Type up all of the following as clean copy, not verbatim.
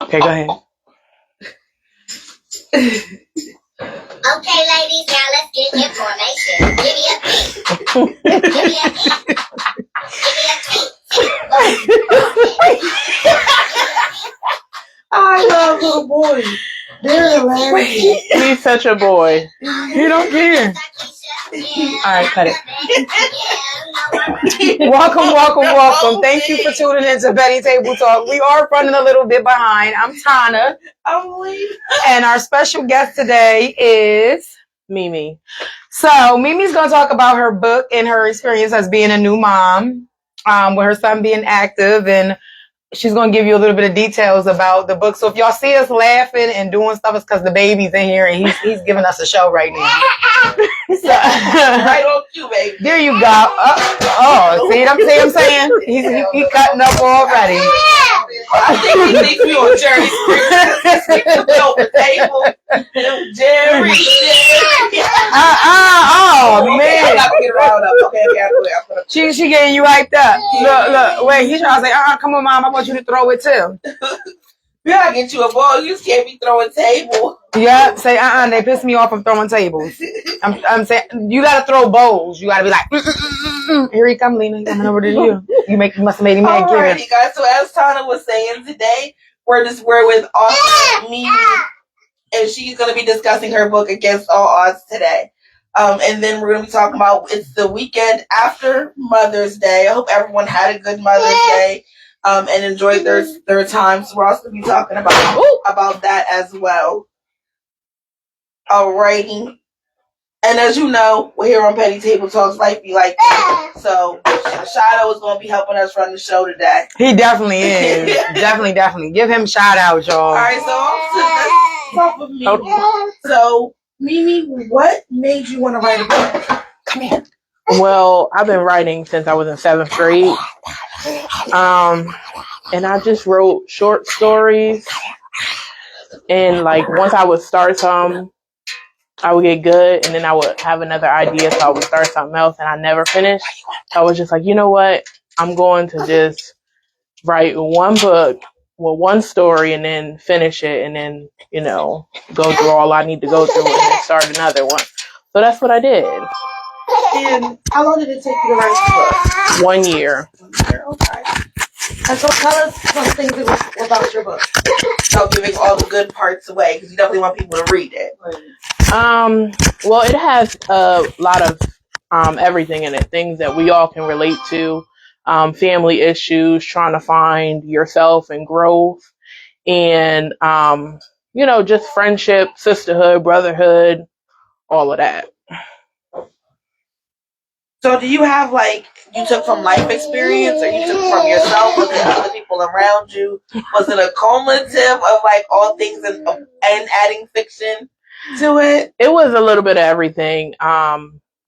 Okay, go ahead. Okay, ladies, now let's get information. Give me a beat. Give me a beat. Give me a beat. I love little boys. They're hilarious. He's such a boy. He don't care. All right, cut it. Welcome. Thank you for tuning in to Betty Table Talk. We are running a little bit behind. I'm Tana. I'm Lee. And our special guest today is Mimi. So Mimi's going to talk about her book and her experience as being a new mom, with her son being active, and she's going to give you a little bit of details about the book. So if y'all see us laughing and doing stuff, it's because the baby's in here and he's giving us a show right now. So, right on cue, baby. There you go. See what I'm saying? He's cutting up already. I think he thinks we on Jerry's over table. Jerry. Oh, man. I'm not going to get riled up. Okay, She getting you hyped up. Look. Wait, he's trying to say, come on, Mom. I want you to throw it too. We gotta get you a ball. You just can't be throwing tables. Yeah, say, they piss me off from throwing tables. I'm saying, you gotta throw bowls. You gotta be like, Here he come, Lena. He's coming over to you. You must have made him mad. Alrighty, guys. So as Tana was saying today, we're with author Mimi, and she's gonna be discussing her book Against All Odds today. And then we're gonna be talking about it's the weekend after Mother's Day. I hope everyone had a good Mother's Day. And enjoyed their time. So we're also going to be talking about that as well. Alrighty. And as you know, we're here on Petty Table Talks, Life Be Like That. So Shadow is going to be helping us run the show today. He definitely is. definitely. Give him a shout out, y'all. Alright, so let's talk with Mimi. So, Mimi, what made you want to write a book? Come here. Well, I've been writing since I was in 7th grade. And I just wrote short stories. And like once I would start some, I would get good, and then I would have another idea, so I would start something else, and I never finished. I was just like, you know what? I'm going to just write one book, one story, and then finish it, and then, go through all I need to go through and then start another one. So that's what I did. And how long did it take you to write the book? 1 year. Okay. And so tell us some things about your book. So giving all the good parts away, because you definitely want people to read it. Well, it has a lot of everything in it, things that we all can relate to, family issues, trying to find yourself and growth, and just friendship, sisterhood, brotherhood, all of that. So do you have, you took from life experience, or you took from yourself? Was it other people around you? Was it a cumulative of, all things and adding fiction to it? It was a little bit of everything.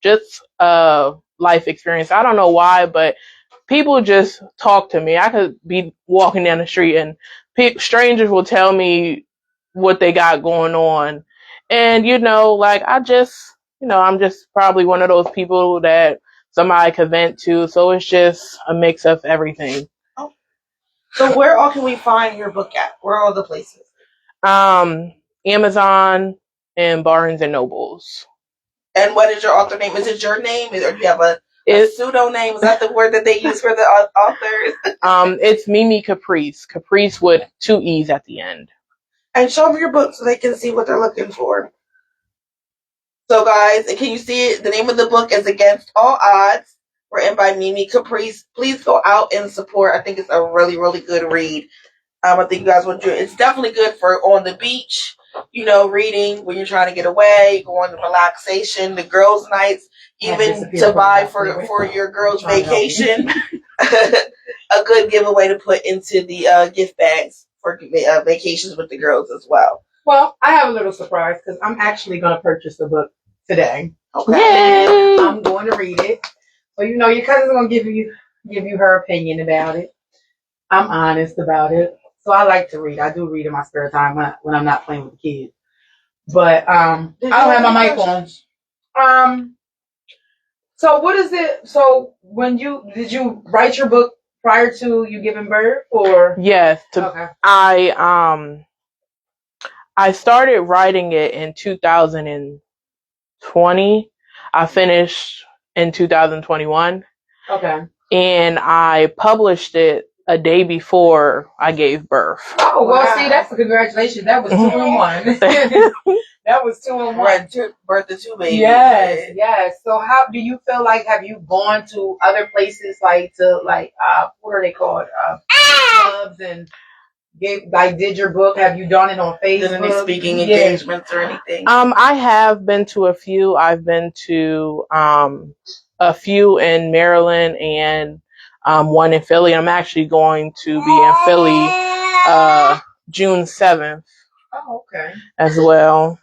Just life experience. I don't know why, but people just talk to me. I could be walking down the street and strangers will tell me what they got going on. And, I'm just probably one of those people that somebody could vent to. So it's just a mix of everything. Oh. So where all can we find your book at? Where are all the places? Amazon and Barnes and Nobles. And what is your author name? Is it your name? Or do you have a pseudo name? Is that the word that they use for the authors? It's Mimi Caprice. Caprice with 2 E's at the end. And show them your book so they can see what they're looking for. So, guys, can you see it? The name of the book is Against All Odds, written by Mimi Caprice. Please go out and support. I think it's a really, really good read. I think you guys would enjoy it. It's definitely good for on the beach, reading when you're trying to get away, going to relaxation, the girls' nights, even to buy for your girls' vacation. A good giveaway to put into the gift bags for vacations with the girls as well. Well, I have a little surprise because I'm actually going to purchase the book today. Okay. Yay! I'm going to read it. So, your cousin's going to give you her opinion about it. I'm honest about it. So I like to read. I do read in my spare time when I'm not playing with the kids. But I don't have my mic on. So what is it? So did you write your book prior to you giving birth, or Yes. okay. I started writing it in 2020. I finished in 2021. Okay. And I published it a day before I gave birth. Oh, well, see, that's a congratulations. That was 2 in 1. That was 2 in 1. Right, birth of 2 babies. Yes, yes. So how do you feel like, have you gone to other places what are they called? Clubs and did your book? Have you done it on Facebook? Did any speaking engagements or anything? I have been to a few. I've been to a few in Maryland and one in Philly. I'm actually going to be in Philly June 7th. Oh, okay. As well.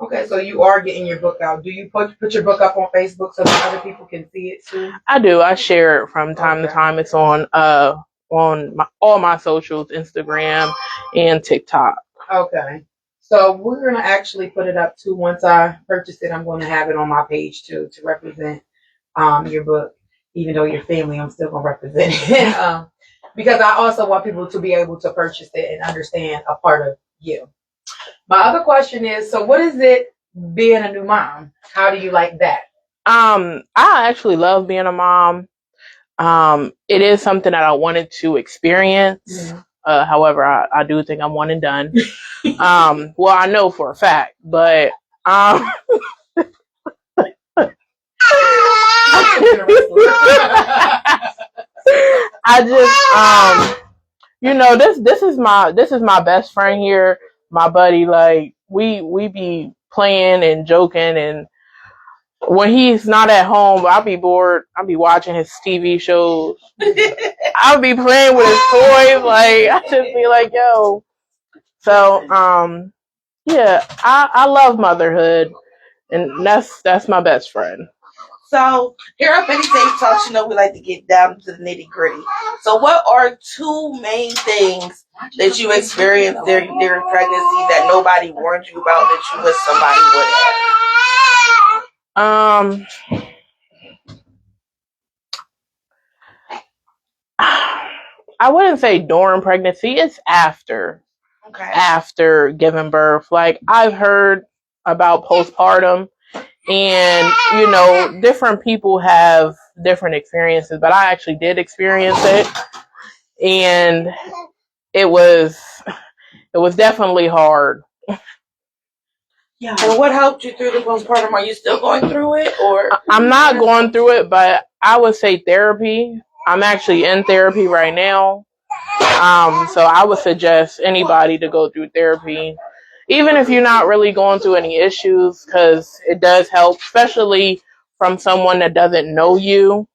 Okay, so you are getting your book out. Do you put your book up on Facebook so that other people can see it too? I do. I share it from time to time. It's on all my socials, Instagram and TikTok. Okay. So we're gonna actually put it up too. Once I purchase it, I'm going to have it on my page too to represent your book. Even though you're family, I'm still gonna represent it because I also want people to be able to purchase it and understand a part of you. My other question is, so what is it being a new mom? How do you like that? I actually love being a mom. It is something that I wanted to experience. Mm-hmm. However, I do think I'm one and done. Well, I know for a fact, but I just this is my best friend here, my buddy. Like we be playing and joking, and when he's not at home, I'll be bored. I'll be watching his TV shows. I'll be playing with his toys. Like I just be like, yo. So yeah, I love motherhood, and that's my best friend. So here at Betty Safe Talks, we like to get down to the nitty gritty. So what are 2 main things that you experienced during pregnancy that nobody warned you about that you wish somebody would have? I wouldn't say during pregnancy. It's after. Okay. After giving birth. Like I've heard about postpartum. And, different people have different experiences, but I actually did experience it. And it was definitely hard. Yeah. And what helped you through the postpartum? Are you still going through it, or? I'm not going through it, but I would say therapy. I'm actually in therapy right now. So I would suggest anybody to go through therapy. Even if you're not really going through any issues, because it does help, especially from someone that doesn't know you.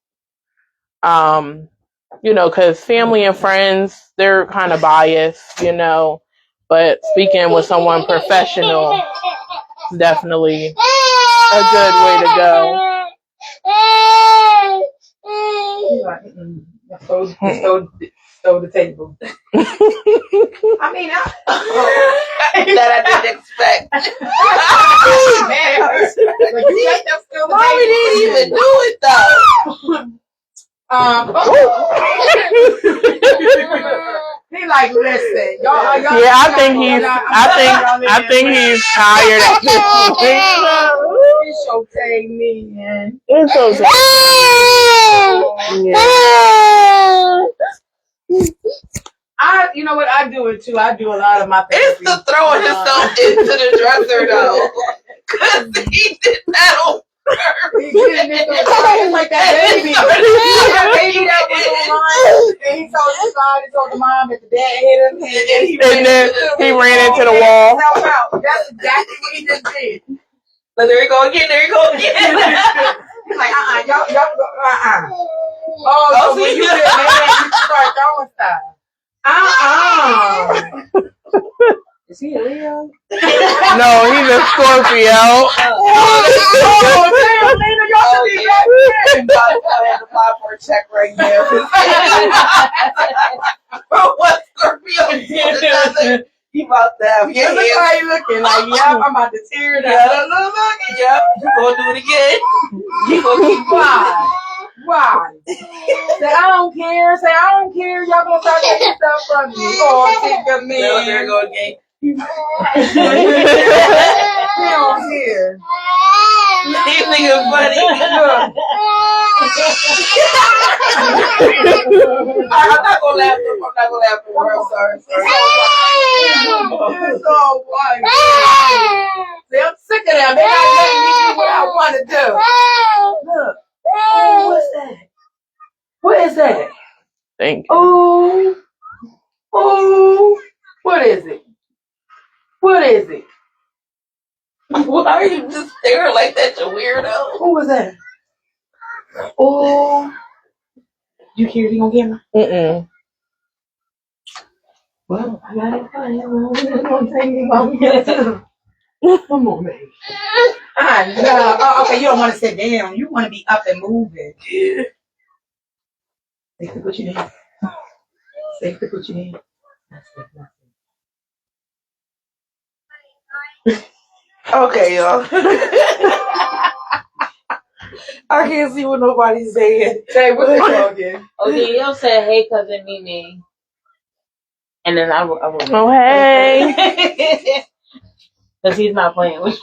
Because family and friends, they're kind of biased, but speaking with someone professional is definitely a good way to go. Stole the table. I mean, that I didn't expect. Mommy didn't even do it though. He like, listen, y'all. Yeah, I think he's tired at this point. It's okay, man. It's okay. You know what? I do it too. I do a lot of my therapy. It's the throwing himself into the dresser though, because he did that on purpose. He did it. It's like that baby. That baby that was online, and he told the mom that the dad hit him, and then he ran into the wall. That's exactly what he just did. So there you go again. There you go again. He's like, y'all go, Oh, so when you get mad, you start throwing stuff. Is he a Leo? No, he's a Scorpio. I'm about to apply for a check right now. What Scorpio doesn't? He about to have your hands. Look how you looking. Like, yeah, I'm about to tear it up. Yep. You gonna do it again? You gonna keep quiet. Why? Say, I don't care. Say, I don't care. Y'all gonna start taking stuff from me. Oh, think of me. No, there go again. He don't care. These niggas funny. Look. I'm not gonna laugh. I'm not gonna laugh. I'm sorry. It's all white. See, I'm sick of them. They're not letting me do what I want to do. Look. Oh, what's that? What is that? Thank you. Oh. Oh. What is it? What is it? Why are you just staring like that, you weirdo? Who was that? Oh. You hear it on camera? Mm-mm. Well, I got it. Don't take me long too. Come on, baby. I know. Oh, okay, you don't want to sit down. You want to be up and moving. Yeah. Safe to put you down. Safe to put you down. That's it. Okay, y'all. I can't see what nobody's saying. Say, what's it called again? Okay, you'll say, hey, cousin Mimi. And then I will. Oh, hey. Because he's not playing with you.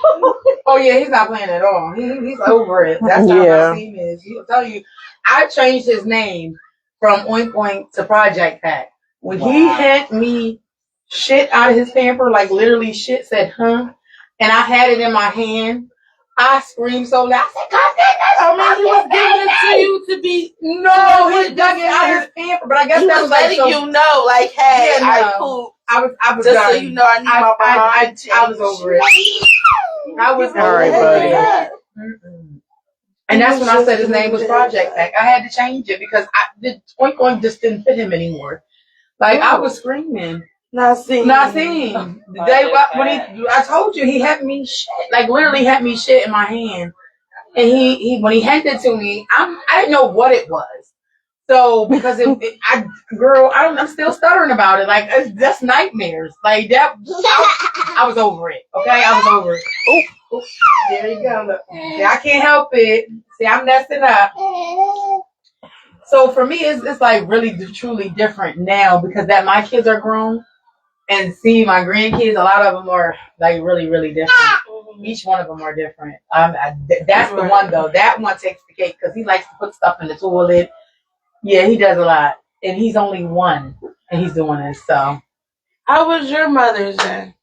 Oh, yeah, he's not playing at all. He's over it. That's how Yeah. my team is. He'll tell you. I changed his name from Oink Oink to Project Pack. When he had me shit out of his pamper, like literally shit said, huh? And I had it in my hand. I screamed so loud. I said, God damn, I mean, he was giving it to you to be. no, he dug it out of his pamper. But I guess He that was was like letting so, you know, like, hey, Yeah, I no. pooped. I was Just done. so you know, I need my behind I was over it. I was All right, over buddy. it. Mm-mm. And that's when I said his name was Project Pack. I had to change it because the Oink Oink just didn't fit him anymore. Like I was screaming. Not seeing. The day when I told you he had me shit, like literally had me shit in my hand, and he when he handed it to me, I didn't know what it was. So because I'm still stuttering about it. Like that's nightmares. Like that, I was over it. Okay, I was over it. Ooh, there you go. Look. See, I can't help it. See, I'm messing up. So for me, it's like really truly different now because that my kids are grown. And see, my grandkids, a lot of them are like really, really different. Each one of them are different. That's the one though. That one takes the cake because he likes to put stuff in the toilet. Yeah, he does a lot, and he's only one, and he's doing this. So, How was your Mother's Day?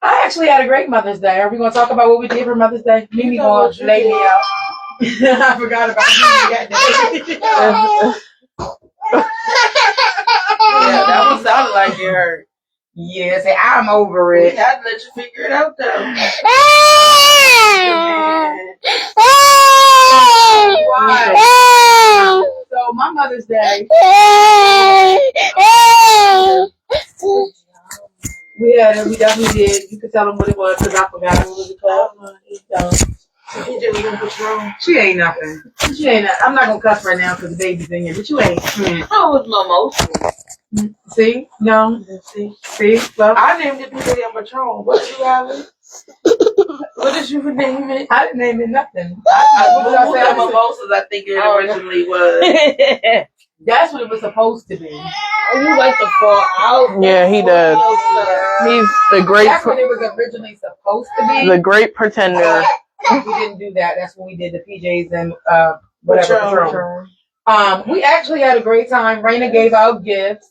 I actually had a great Mother's Day. Are we gonna talk about what we did for Mother's Day? Mimi gonna lay me out. I forgot about Mimi that day. Yeah, that one sounded like it hurt. Yeah, say I'm over We it. had to let you figure it out though. Why? So my Mother's Day, we definitely did. You could tell them what it was because I forgot what was it called. She ain't nothing. She ain't nothing. I'm not gonna cuss right now because the baby's in here, but you ain't. I was mimosa. See? No. See? Well, I named it Peter and Patron. What you having? What did you name it? I didn't name it nothing. What What did I say? Mimosas, I think it originally was. That's what it was supposed to be. Oh, you like to fall out? Yeah, he does. He's the great, That's what it was originally supposed to be. the great pretender. We didn't do that. That's when we did the PJs and whatever. Patron. We actually had a great time. Raina gave out gifts.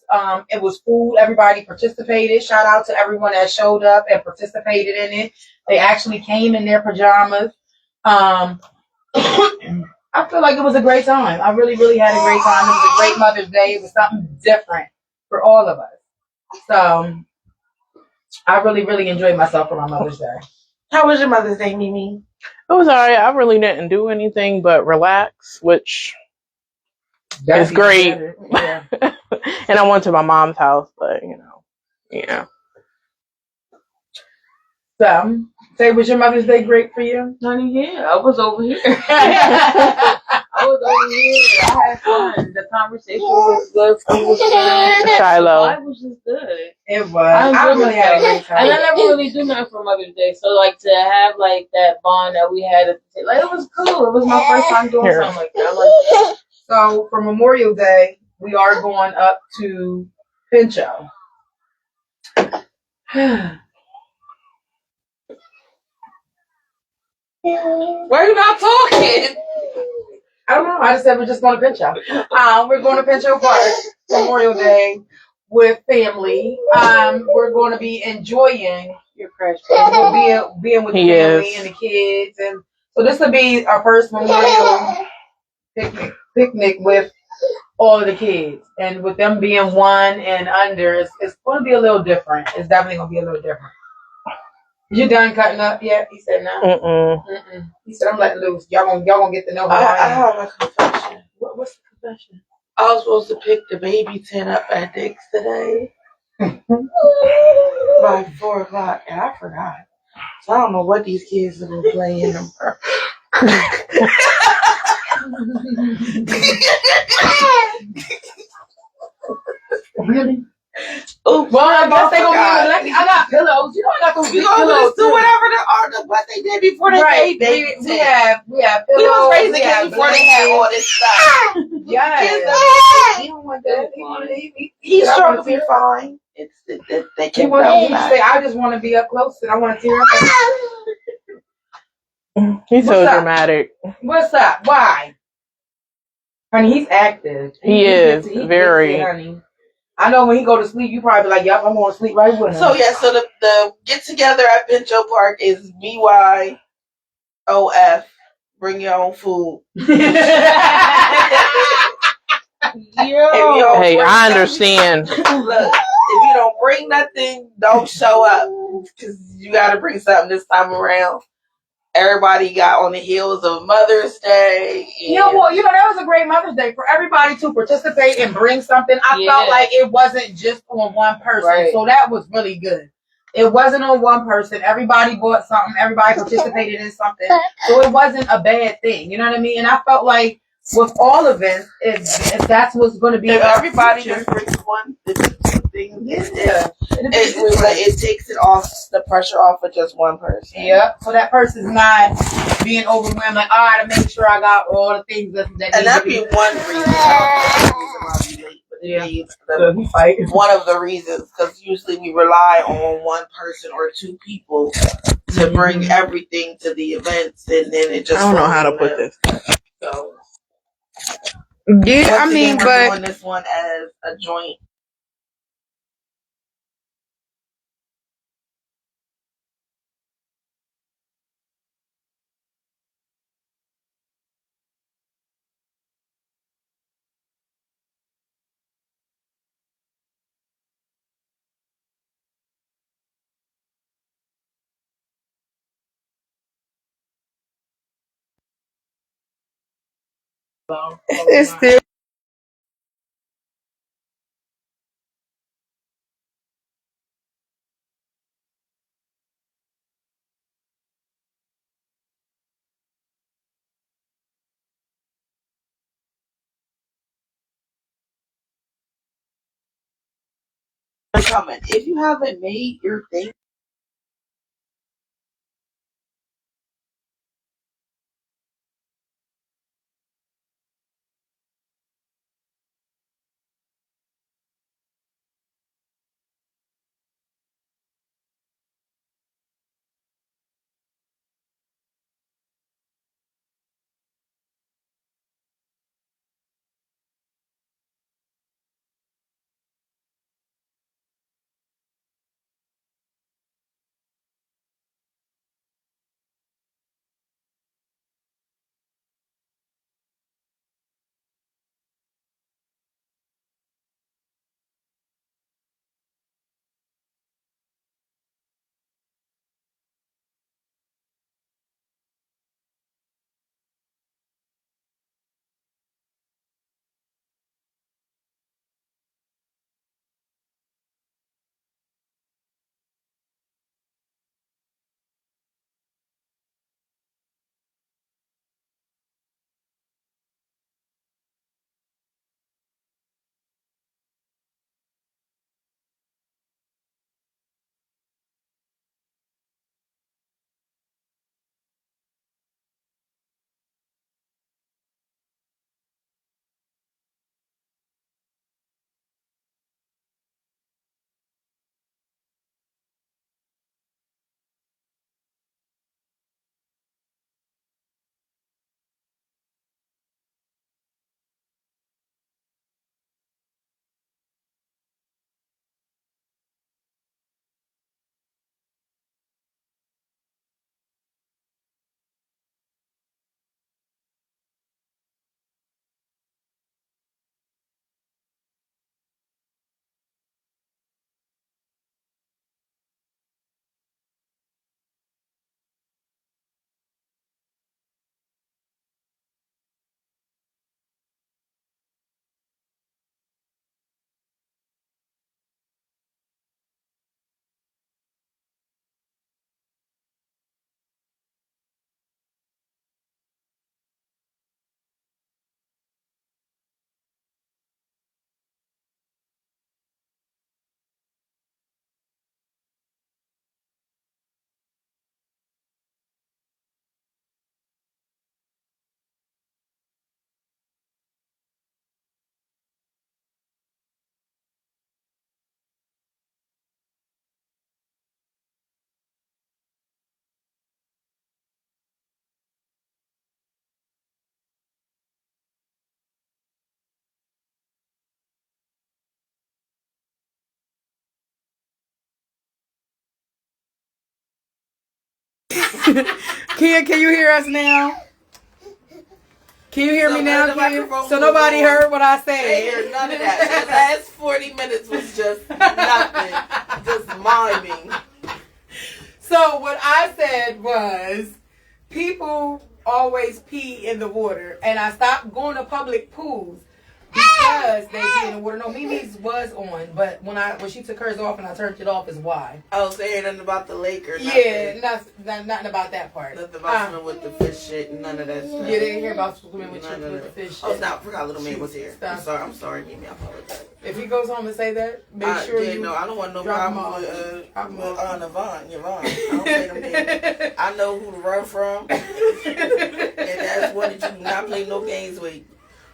It was food. Everybody participated. Shout out to everyone that showed up and participated in it. They actually came in their pajamas. I feel like it was a great time. I really, really had a great time. It was a great Mother's Day. It was something different for all of us. So I really, really enjoyed myself for my Mother's Day. How was your Mother's Day, Mimi? It was alright. I really didn't do anything but relax, which is great. Yeah. And I went to my mom's house, but yeah. So, say, was your Mother's Day great for you? Honey, yeah, I was over here. I was over here. I had fun. The conversation was good. Food was good. Shiloh. The vibe was just good. It was. I I really had a great And I time. never really do nothing for Mother's Day, so like to have like that bond that we had, like it was cool. It was my first time doing something like that. I'm like, So for Memorial Day, we are going up to Pincho. Why are you not talking? I don't know. I just said we're just going to Pincho. We're going to Pincho Park Memorial Day with family. We're going to be enjoying you're fresh. being with the He family is. and the kids, and so this will be our first Memorial picnic with all of the kids, and with them being 1 and under, it's going to be a little different. It's definitely going to be a little different. You done cutting up yet? He said no. Mm-mm. He said I'm letting loose. Y'all gonna get to know who I I am. have a confession. What's the confession? I was supposed to pick the baby tent up at Dick's today by 4 o'clock, and I forgot. So I don't know what these kids have been playing them for. Really? Oops, Well, I guess they gonna forgot. be lucky. I got pillows. You know I got those big You know, pillows let's do too. whatever what they did before they Right. made baby We tent. have pillows. We was raising we kids have before they had all blankets. this stuff. Yes. He don't want that. He's sure to be fine. They He can wants bounce to back. say, I just want to be up close and I want to tear up. He's so What's up? dramatic. What's up? Why? Honey, he's active. He is gets very. it, honey. I know when he go to sleep, you probably be like, "Yep, I'm going to sleep right with him." So yeah, so the get together at Pincho Park is BYOF. Bring your own food. Yo, Hey, I understand. Look, if you don't bring nothing, don't show up because you got to bring something this time around. Everybody got on the heels of Mother's Day. Yeah, well, that was a great Mother's Day for everybody to participate and bring something. I felt like it wasn't just on one person, right. So that was really good. It wasn't on one person. Everybody bought something. Everybody participated in something, so it wasn't a bad thing. You know what I mean? And I felt like with all events, if that's what's going to be, if everybody just brings one, two things, it takes it off the pressure off of just one person. Yep. So that person's not being overwhelmed. Like, I gotta make sure I got all the things that. And that'd be one reason. Why we late, but yeah, one of the reasons, because usually we rely on one person or two people to bring everything to the events, and then it just. I don't know how to put this. So. Yeah, I mean, we're doing this one as a joint. it's still. Comment if you haven't made your thing. Kia, can you hear us now? Can you hear me now, Kia? microphone So was nobody on. heard what I I said. ain't hear none of that. The last 40 minutes was just nothing. Just miming. So what I said was, people always pee in the water, and I stopped going to public pools because they pee in the water. No, Mimi's was on, but when she took hers off and I turned it off is why. Oh, saying nothing about the lake or nothing. Yeah, nothing about that part. Nothing about swimming with the fish shit and none of that stuff. Yeah, they didn't hear about swimming with None of the that. fish. Oh, stop. I forgot little man was here. Stop. I'm sorry, Mimi. I apologize. If he goes home and say that, make sure you. No, I don't want no drop problem him with off. Yvonne. I don't say them names. I know who to run from. And that's one that you do not play no games with.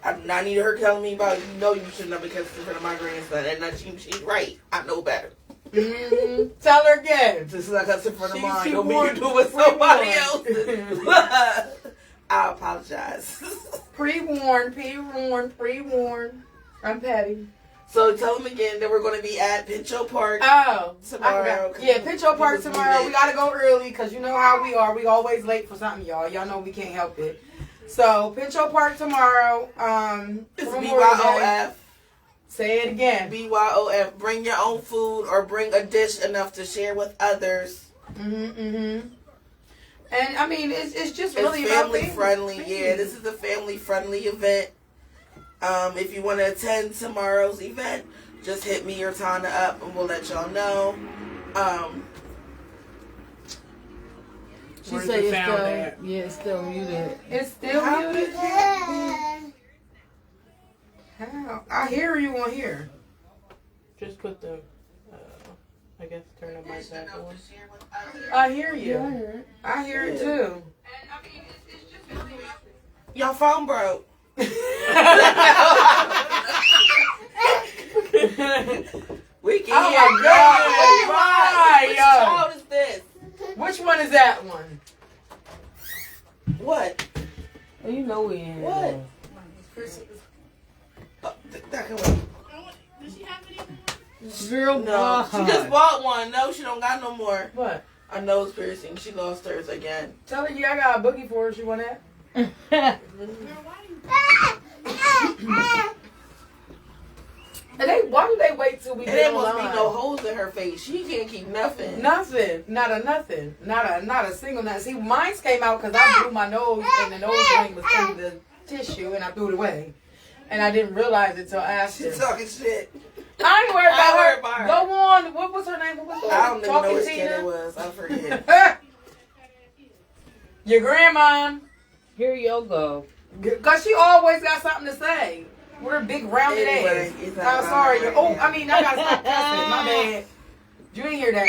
I need her telling me about, you know, you should not be kissing in front of my grandson. And now she's right. I know better. Mm-hmm. Tell her again. Just like us in front of mine. She Don't mean you do it with somebody else. I apologize. Pre-warned. I'm Patty. So tell them again that we're going to be at Pincho Park I tomorrow. forgot. Yeah, Pincho Park tomorrow. We got to go early because you know how we are. We always late for something, y'all. Y'all know we can't help it. So, Pincho Park tomorrow. It's Memorial Day. BYOF. Say it again. BYOF. Bring your own food or bring a dish enough to share with others. And I mean, it's just really it's about family friendly. Yeah, this is a family friendly event. If you want to attend tomorrow's event, just hit me or Tana up and we'll let y'all know. She said it's still muted. It's still muted. How? I hear you on here. Just put the, I guess, turn the mic back on. I hear you. I hear it too. Y'all phone broke. We can Oh hear. my God! Why? Which child is this? Which one is that one? What? Oh, you know we in. What? That can wait. Girl, No, she just bought one. No, she don't got no more. What? A nose piercing. She lost hers again. Tell her, I got a boogie for her. She want that? Why do they wait till we And get there must be online? no holes in her face. She can't keep nothing. Nothing. Not a single nothing. See, mine came out because I blew my nose and the nose ring was in the tissue and I threw it away. And I didn't realize it till after. She's talking shit. I ain't worried I about worried her. about her. Go on. What was her name? What was her I don't even know Talking which kid it Tina? was. I forget. Your grandma. Here you go. Because she always got something to say. With her big rounded Anyway, ass. it's I'm not sorry. right Oh, now. I mean, I got to stop cussing. My bad. You didn't hear that.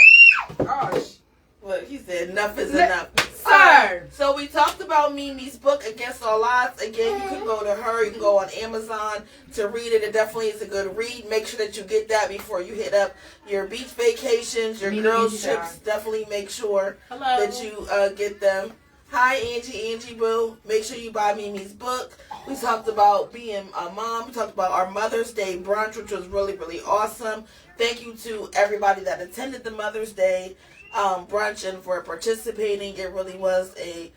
Gosh. Look, he said enough is enough. Sir. So we talked about Mimi's book, Against All Odds. Again, you can go to her. You can go on Amazon to read it. It definitely is a good read. Make sure that you get that before you hit up your beach vacations, your Mimi girls Easy trips. Time. Definitely make sure Hello. that you get them. Hi, Angie Boo. Make sure you buy Mimi's book. We talked about being a mom. We talked about our Mother's Day brunch, which was really, really awesome. Thank you to everybody that attended the Mother's Day brunch and for participating. It really was a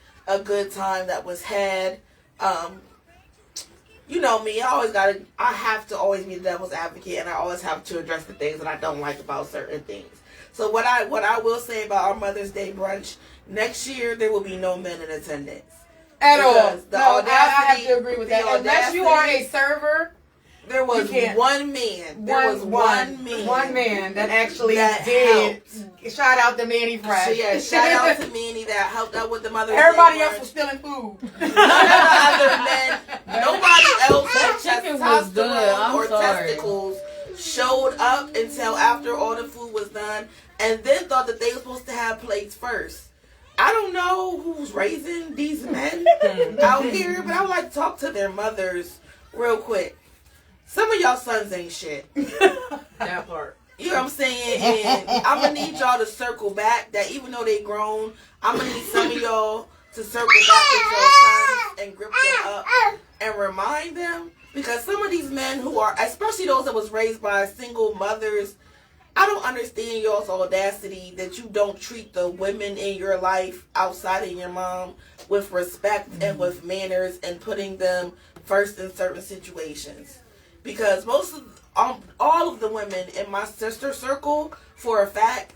good time that was had. You know me, I have to always be the devil's advocate, and I always have to address the things that I don't like about certain things. So what I will say about our Mother's Day brunch, next year there will be no men in attendance. At all. The No, I have audacity- to agree with that. the Unless you are audacity- a server, There was You can't. one man. There was one man. One man that actually that did. Shout out to Manny Fresh. So yeah, shout out to Manny that helped out with the Mother's Everybody Day else brunch. was stealing food. None of the other men, nobody else That had chicken was good. testosterone I'm or sorry. testicles showed up until after all the food was done, and then thought that they were supposed to have plates first. I don't know who's raising these men out here, but I would like to talk to their mothers real quick. Some of y'all sons ain't shit. That part. You know what I'm saying? And I'm going to need y'all to circle back that even though they grown, I'm going to need some of y'all to circle back with your sons and grip them up and remind them. Because some of these men who are, especially those that was raised by single mothers I don't understand y'all's audacity that you don't treat the women in your life outside of your mom with respect and with manners and putting them first in certain situations. Because most of all of the women in my sister circle, for a fact,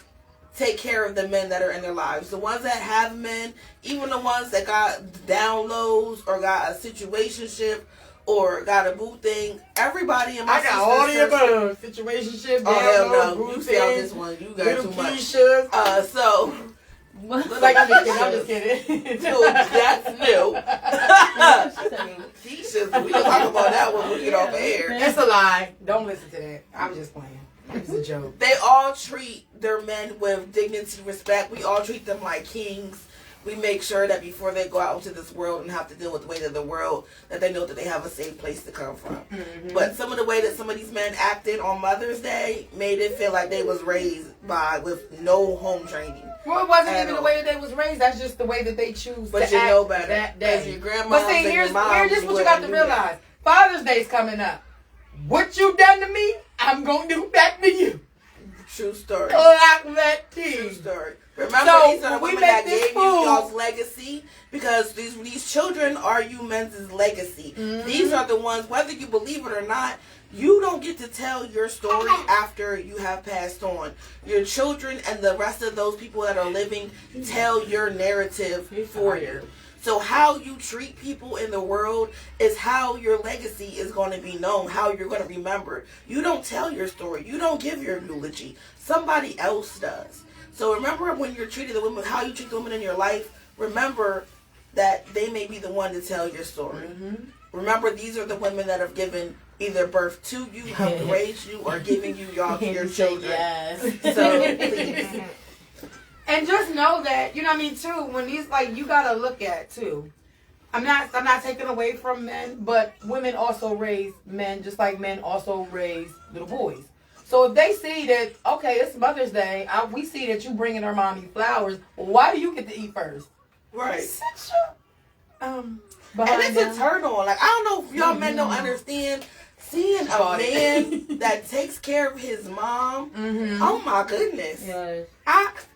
take care of the men that are in their lives. The ones that have men, even the ones that got downloads or got a situationship or got a boo thing. Everybody in my I got all the above. Situationship, oh hell no, boo you thing, found this one. You got little too much. Keishas. So Like I'm just kidding. Dude, that's new. Keisha, we gonna talk about that when we get off air. It's a lie. Don't listen to that. I'm just playing. It's a joke. They all treat their men with dignity, respect. We all treat them like kings. We make sure that before they go out into this world and have to deal with the weight of the world, that they know that they have a safe place to come from. Mm-hmm. But some of the way that some of these men acted on Mother's Day made it feel like they was raised with no home training. Well, it wasn't even the way that they was raised. That's just the way that they choose but to you act know better. that day. Your grandma. But see, here's what you got to realize. Father's Day's coming up. What you done to me, I'm going to do back to you. True story. Like that too. True story. Remember, these are the women that gave you y'all's legacy, because these children are you men's legacy. Mm-hmm. These are the ones, whether you believe it or not, you don't get to tell your story after you have passed on. Your children and the rest of those people that are living tell your narrative for you. So how you treat people in the world is how your legacy is going to be known, how you're going to remember. You don't tell your story. You don't give your eulogy. Somebody else does. So remember when you're treating the women, how you treat the women in your life, remember that they may be the one to tell your story. Mm-hmm. Remember, these are the women that have given either birth to you, helped raise you, or giving you your children. Yes. So please. And just know that, you know what I mean, too, when these, like, you got to look at, too. I'm not taking away from men, but women also raise men just like men also raise little boys. So if they see that, okay, it's Mother's Day, we see that you bringing our mommy flowers, well, why do you get to eat first? Right. And it's a turn on. Like, I don't know if y'all men don't understand. Seeing a man that takes care of his mom, oh my goodness. Yes.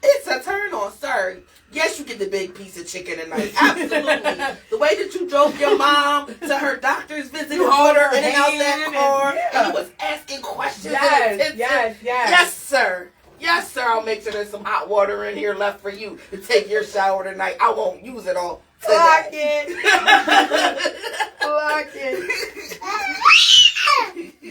It's a turn on, sir. Yes, you get the big piece of chicken tonight. Absolutely. The way that you drove your mom to her doctor's visit, you hold her in and out that car, and you was asking questions. Yes, sir. Yes, sir. I'll make sure there's some hot water in here left for you to take your shower tonight. I won't use it all. Clock it. Clock it.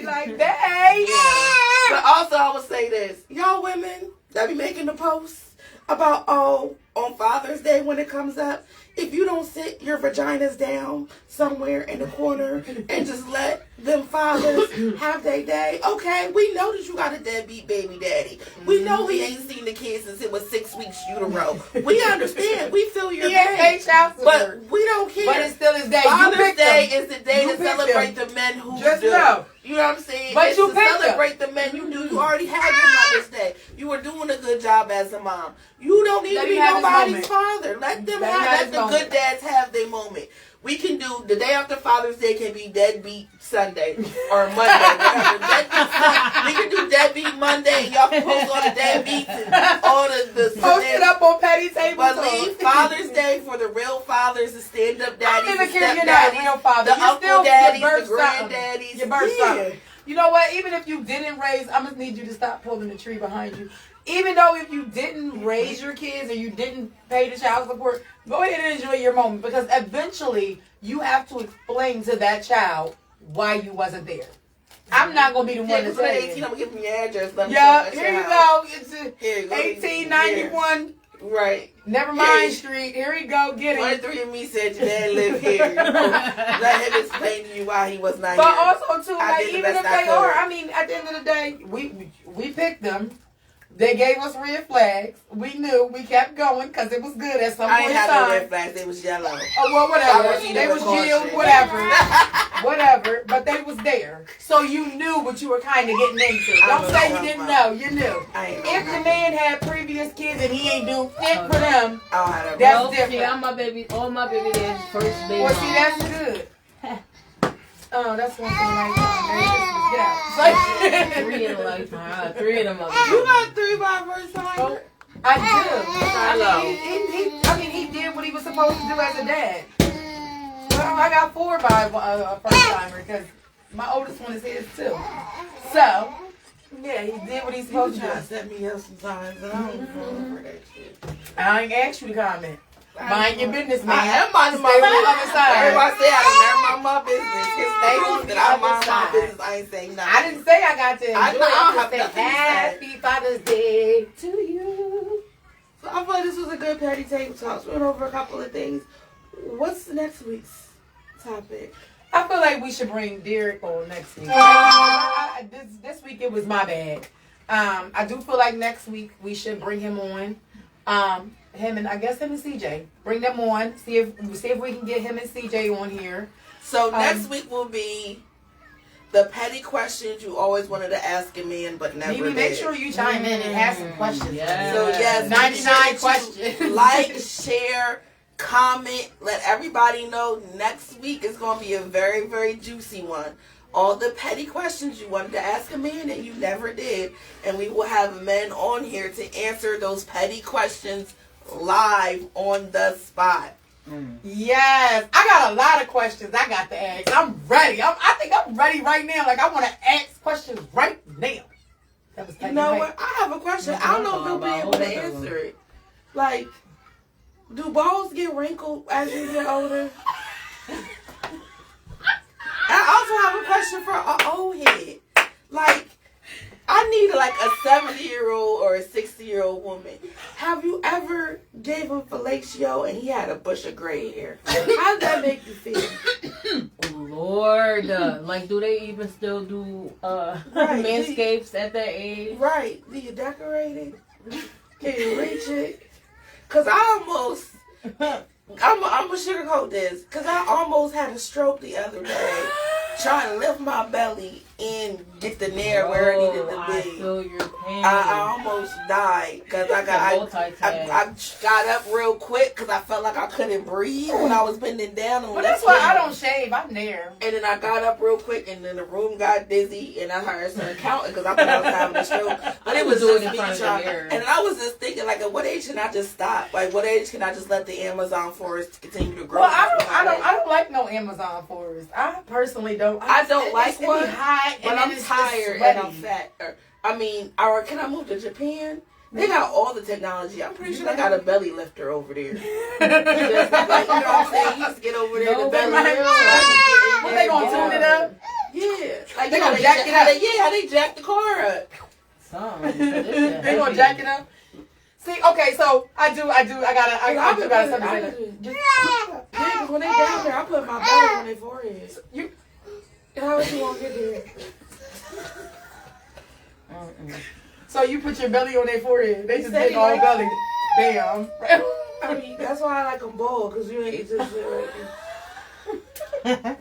Like that. Yeah. But also, I would say this. Y'all women that be making the posts about, on Father's Day when it comes up, if you don't sit your vaginas down somewhere in the corner and just let them fathers have their day, okay, we know that you got a deadbeat baby daddy. We know he ain't seen the kids since it was 6 weeks utero. We understand. We feel your pain. But we don't care. But it's still his day. Father's Day is the day to celebrate the men who just do. Know. You know what I'm saying? But it's you to picked celebrate the men you do. You already had your Mother's Day. You were doing a good job as a mom. You don't need to be nobody's father. Let them let the good dads have their moment. We can do the day after Father's Day can be Deadbeat Sunday or Monday, whatever. We can do Deadbeat Monday. Y'all can post all the deadbeats and all the post it up on Patty Table. But leave Father's Day for the real fathers, the stand-up daddies, I don't even the care you're not a real father. the uncle daddies, the granddaddies. Your birth something. You know what? Even if you didn't raise, I'm gonna need you to stop pulling the tree behind you. Even though if you didn't raise your kids or you didn't pay the child support, go ahead and enjoy your moment, because eventually you have to explain to that child why you wasn't there. I'm not gonna be the one to tell you. 18, I'm gonna give them your address. Yeah, here you go. It's 1891. Right. Never mind Street. Here we go. Get it. 1 3 of me said your dad lived here. Let him explain to you why he was not but here. But also too, like, even if they are, I mean, at the end of the day, we picked them. They gave us red flags. We knew. We kept going because it was good at some point in time. I didn't have no red flags. They was yellow. Oh, well, whatever. They was yield, whatever. Whatever. But they was there. So you knew what you were kind of getting into. Don't say you didn't know. You knew. If the man had previous kids and he ain't do fit for them, that's different. See, all my baby daddy's first baby. Well, see, that's good. Oh, that's once in a lifetime. Merry Christmas. Get out. It's like, 3 in a lifetime. I got 3 of them. You got 3 by first time. I do. Hello. I mean, he did what he was supposed to do as a dad. Well, I got 4 by a first timer because my oldest one is his too. So, yeah, he did what he's supposed to do. Try to set me up sometimes, and I don't fall for that shit. I ain't asked you to comment. Mind your business, man. I am minding my Stay on the other business. side. Everybody say I never mind my business. It's Stay the on truth the that I other mind my side. business. I ain't saying nothing. I didn't say I got to enjoy I know, I it. have I just nothing said to say. Happy Father's Day to you. So I feel like this was a good petty table talk. We went over a couple of things. What's next week's topic? I feel like we should bring Derek on next week. This week it was my bad. I do feel like next week we should bring him on. Him and CJ. Bring them on. See if we can get him and CJ on here. So next week will be the petty questions you always wanted to ask a man but never Mimi, did. make sure you chime in and ask some questions. Yeah. So yes, 99 questions. Like, share, comment, let everybody know next week is going to be a very, very juicy one. All the petty questions you wanted to ask a man and you never did. And we will have men on here to answer those petty questions live on the spot. Yes, I got a lot of questions I got to ask. I'm ready. I think I'm ready right now. Like I want to ask questions right now. That was You know what? I have a question. I don't know if they'll be able to answer it. Like, do balls get wrinkled as you get older? I also have a question for an old head. Like, I need like a 70-year-old or a 60-year-old woman. Have you ever gave him fellatio and he had a bush of gray hair? How does that make you feel? Lord, like, do they even still do manscapes at that age? Right. Do you decorate it? Can you reach it? Cause I almost, I'm gonna sugarcoat this. Cause I almost had a stroke the other day, trying to lift my belly and get the nair where it needed to I be. feel your pain. I almost died because I got up real quick because I felt like I couldn't breathe when I was bending down. But that's why I don't shave. I'm there. And then I got up real quick, and then the room got dizzy, and I started counting because I thought I was having a stroke. But it was just me trying. And I was just thinking, like, at what age can I just stop? Like, what age can I just let the Amazon forest continue to grow? Well, I don't like no Amazon forest. I personally don't. I don't like it one. be hot, But I'm tired and I'm fat. Or can I move to Japan? They got all the technology. I'm pretty sure they got a belly lifter over there. Just, like, you know what I'm saying? You just get over there, the belly lifter. What, they gonna tune it up? Yeah. Like, They gonna jack it up? How they jack the car up. They gonna jack it up? See, okay, so I gotta something to say. Yeah, because when they down there, I put my belly on their forehead. How would you want to get there? So you put your belly on their forehead. They just Say get all like- belly. Damn. I mean, that's why I like them bald, because you ain't just like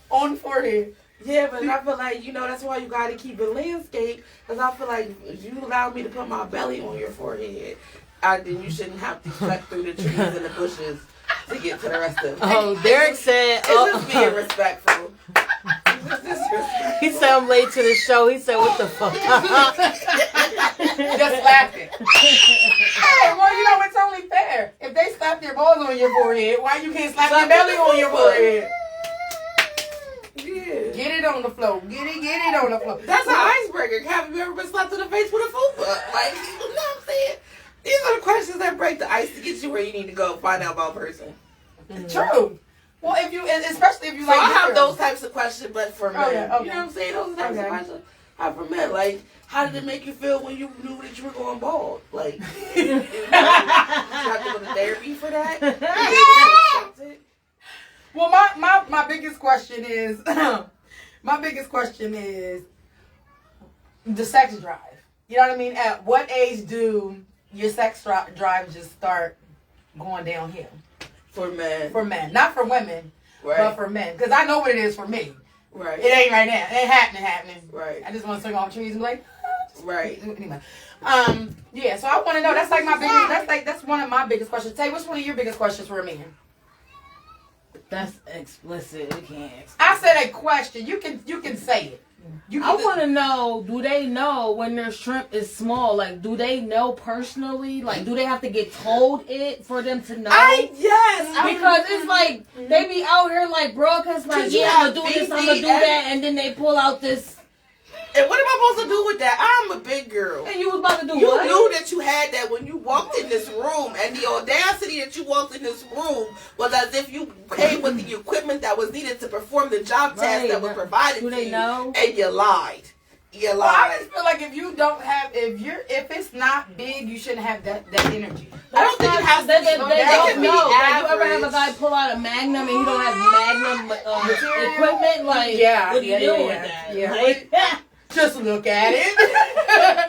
On the forehead. Yeah, but I feel like, that's why you got to keep it landscape, because I feel like if you allow me to put my belly on your forehead, then you shouldn't have to cut through the trees and the bushes to get to the rest of it. Oh, Derek said... It's just being respectful. He said I'm late to the show. He said, what the fuck? Just laughing. Hey, well, it's only fair. If they slap their balls on your forehead, why you can't slap your belly on your forehead? Yeah. Get it on the floor. Get it on the floor. That's an icebreaker. Have you ever been slapped in the face with a fupa? Like, you know what I'm saying? These are the questions that break the ice to get you where you need to go find out about a person. True. Well, especially if you So like I have girls. those types of questions, but for men. Okay. You know what I'm saying? Those types of questions I have for men. Like, how did it make you feel when you knew that you were going bald? Like, you have to go to therapy for that? Well, my biggest question is, the sex drive. You know what I mean? At what age do your sex drive just start going downhill? For men. For men. Not for women, Right. but for men. Because I know what it is for me. Right. It ain't right now. It ain't happening. Right. I just want to swing off trees and be like, Right. Anyway. Yeah, so I want to know. That's like my biggest, that's one of my biggest questions. Tay, what's one of your biggest questions for a man? That's explicit. We can't. I said a question. You can say it. I want to know, do they know when their shrimp is small? Like, do they know personally? Like, do they have to get told it for them to know? Because it's like, they be out here like broadcast, like, yeah, I'm going to do this, I'm going to do that, and then they pull out this. And what am I supposed to do with that? I'm a big girl. And you was about to do You what? knew that you had that when you walked in this room, and the audacity that you walked in this room was as if you came with the equipment that was needed to perform the job task that was provided to you, know? And you lied. You lied. Well, I just feel like if you don't have, if it's not big, you shouldn't have that energy. I don't think it has to be. They don't know. Like, you ever average. have a guy pull out a Magnum and he don't have Magnum equipment? Like, what are you doing with that? Yeah. Like, just look at it.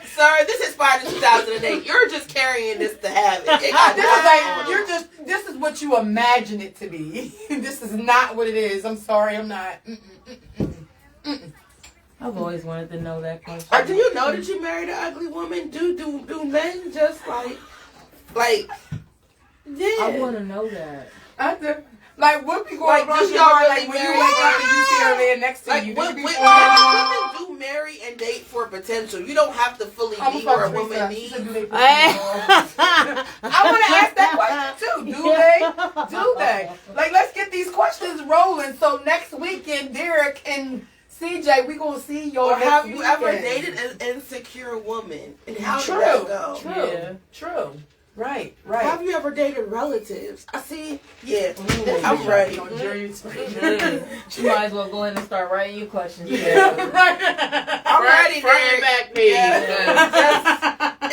Sir, this expired in 2008. You're just carrying this to have it. This is what you imagine it to be. This is not what it is. I'm sorry, I'm not. I've always wanted to know that question. Do you know that you married an ugly woman? Do men just yeah? I want to know that. Like, what be going on? Like, when you wake up and you see her there next to you. Women do marry and date for potential. You don't have to fully be where a woman needs. I want to ask that question too. Do they? Like, let's get these questions rolling. So next weekend, Derek and CJ, we gonna see your. Or have you weekend. ever dated an insecure woman? And how did that go? True. Right. Have you ever dated relatives? I see. Yeah, I'm ready. She might as well go ahead and start writing you questions. I'm ready. Bring it back, me.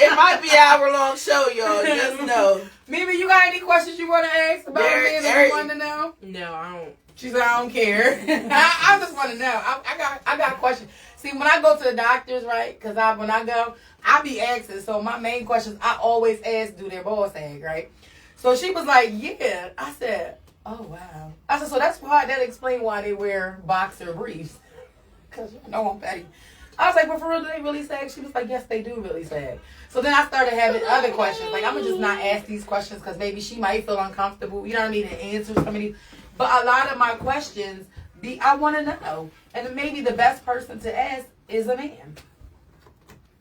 It might be an hour-long show, y'all. Just know. Mimi, you got any questions you want to ask about me that you want to know? No, I don't. She said, I don't care. I just want to know. I got a question. See, when I go to the doctors, right, because when I go, I be asking. So my main questions, I always ask, do their balls sag, right? So she was like, yeah. I said, oh, wow. I said, so that's why, that explains why they wear boxer briefs. Because you know I'm petty. I was like, but for real, do they really sag? She was like, yes, they do really sag. So then I started having other questions. Like, I'm going to just not ask these questions because maybe she might feel uncomfortable. You know what I mean? And answer some of these. But a lot of my questions, I want to know. And maybe the best person to ask is a man.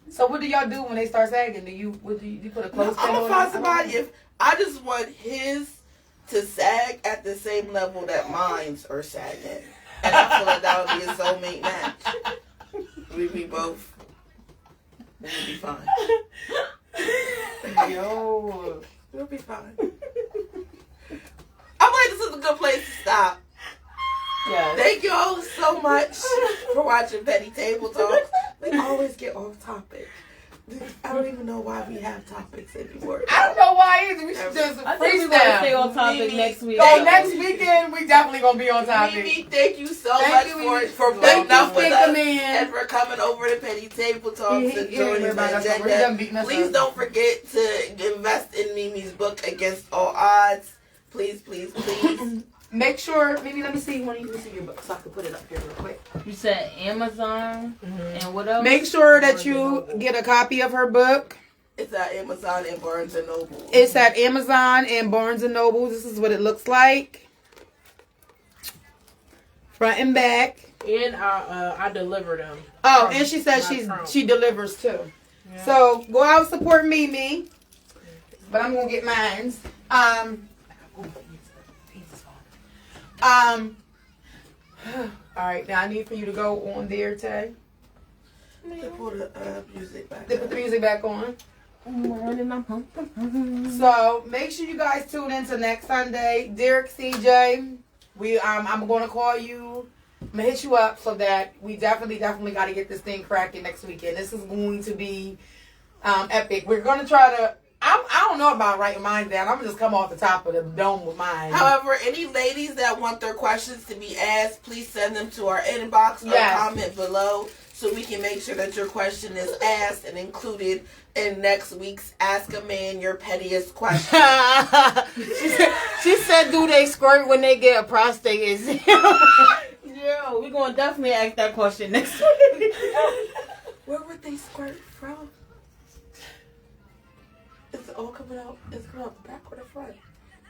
So what do y'all do when they start sagging? Do you put a clothespin on? I'm gonna find somebody. If I just want his to sag at the same level that mine's are sagging, and I feel like that would be a soulmate match. We'd be both. We'll be fine. Yo, we'll be fine. I'm like, this is a good place to stop. Yes. Thank you all so much for watching Petty Table Talks. We always get off topic. I don't even know why we have topics anymore. I don't know why either. We should just I think we're gonna stay on topic next week. So next weekend, we definitely gonna be on topic. Mimi, thank you so much for putting up with us and for coming over to Petty Table Talks and joining the agenda. Please don't forget to invest in Mimi's book, Against All Odds. Please. Make sure, maybe let me see your book so I can put it up here real quick. You said Amazon and what else? Make sure that you get a copy of her book. It's at Amazon and Barnes and Noble. It's at Amazon and Barnes and Noble. This is what it looks like. Front and back. And I deliver them. Oh, and she says she delivers too. Yeah. So go out and support Mimi. But I'm gonna get mine. All right, now I need for you to go on there, Tay. They put the music back. They put the music back on. So make sure you guys tune in to next Sunday. Derek, CJ, I'm gonna call you. I'm gonna hit you up so that we definitely got to get this thing cracking next weekend. This is going to be epic. We're gonna try to. I don't know about writing mine down. I'm going to just come off the top of the dome with mine. However, any ladies that want their questions to be asked, please send them to our inbox or comment below so we can make sure that your question is asked and included in next week's Ask a Man Your Pettiest Question. she said, do they squirt when they get a prostate exam? Yeah, we're going to definitely ask that question next week. Where would they squirt from? Is it all coming out? Is it coming out the back or the front?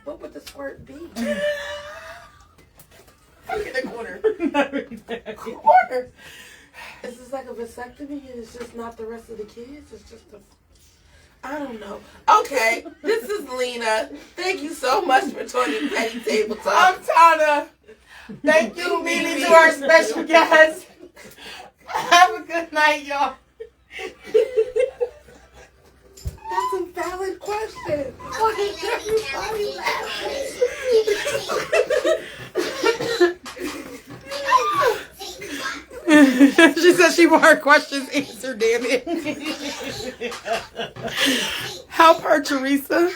What would the squirt be? in the corner. Corner. Is this like a vasectomy and it's just not the rest of the kids? It's just a... I don't know. Okay, this is Lena. Thank you so much for joining Petty Table Talk. I'm Tana. Thank you, Mimi, to our special guest. Have a good night, y'all. That's a valid question. Why is everybody laughing? She said she want her questions answered, damn it. Help her, Teresa.